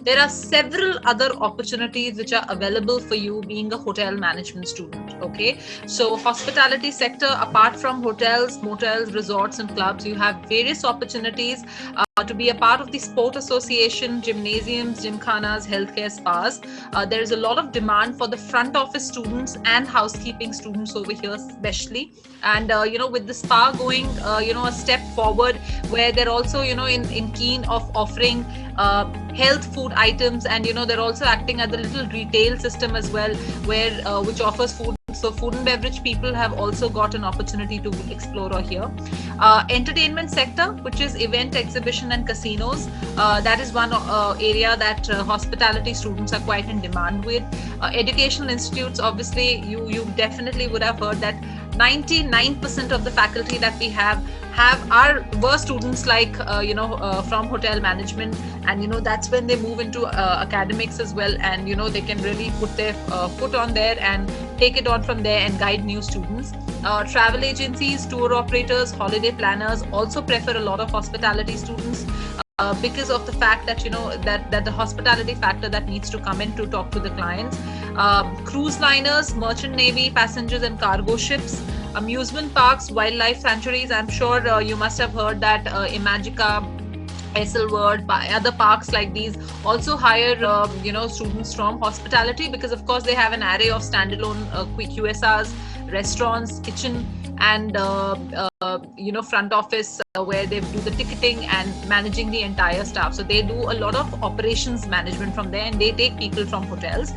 there are several other opportunities which are available for you being a hotel management student. Okay, so hospitality sector, apart from hotels, motels, resorts and clubs, you have various opportunities to be a part of the sport association, gymnasiums, gymkhanas, healthcare spas. There is a lot of demand for the front office students and housekeeping students over here especially. And with the spa going a step forward, where they're also in keen of offering health food items, and they're also acting as a little retail system as well, where which offers food. So food and beverage people have also got an opportunity to explore here. Entertainment sector, which is event, exhibition and casinos. That is one area that hospitality students are quite in demand with. Educational institutes, obviously you definitely would have heard that 99% of the faculty that we have were students like from hotel management, and that's when they move into academics as well, and they can really put their foot on there and take it on from there and guide new students. Travel agencies, tour operators, holiday planners also prefer a lot of hospitality students because of the fact that that the hospitality factor that needs to come in to talk to the clients. Cruise liners, merchant navy, passengers and cargo ships, amusement parks, wildlife sanctuaries. I'm sure you must have heard that Imagica, Esselworld, other parks like these also hire students from hospitality, because of course they have an array of standalone quick QSRs, restaurants, kitchen and front office where they do the ticketing and managing the entire staff. So they do a lot of operations management from there, and they take people from hotels.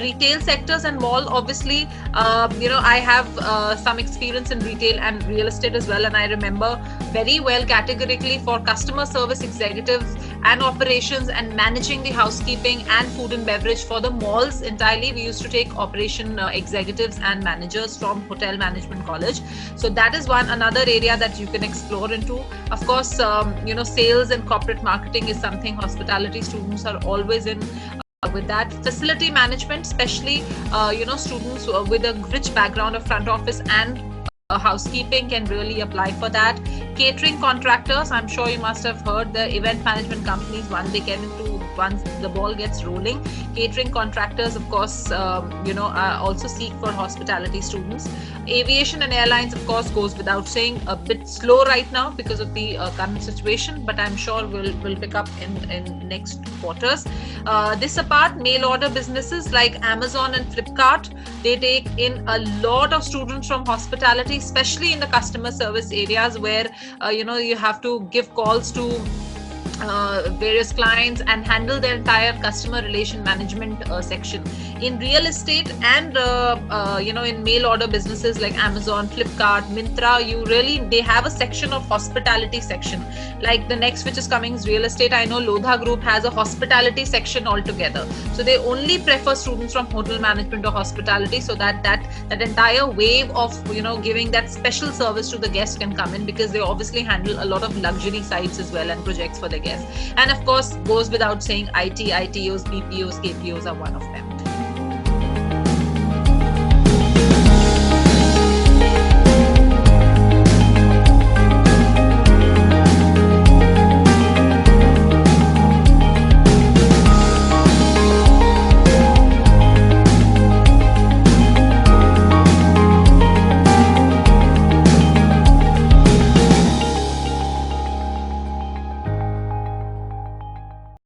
Retail sectors and mall, obviously, I have some experience in retail and real estate as well, and I remember very well categorically for customer service executives and operations and managing the housekeeping and food and beverage for the malls entirely. We used to take operation executives and managers from Hotel Management College. So that is another area that you can explore into. Of course, sales and corporate marketing is something hospitality students are always in. With that, facility management, especially students with a rich background of front office and housekeeping can really apply for that. Catering contractors, I'm sure you must have heard the event management companies, once the ball gets rolling. Catering contractors, of course, also seek for hospitality students. Aviation and airlines, of course, goes without saying, a bit slow right now because of the current situation, but I'm sure will pick up in next quarters. This apart, mail order businesses like Amazon and Flipkart, they take in a lot of students from hospitality, especially in the customer service areas where you have to give calls to various clients and handle their entire customer relation management section. In real estate and in mail order businesses like Amazon, Flipkart, Myntra, they have a section of hospitality section. Like the next which is coming is real estate. I know Lodha Group has a hospitality section altogether. So they only prefer students from hotel management or hospitality, so that entire wave of giving that special service to the guest can come in, because they obviously handle a lot of luxury sites as well and projects for the guests. And of course, goes without saying, IT, ITOs, BPOs, KPOs are one of them.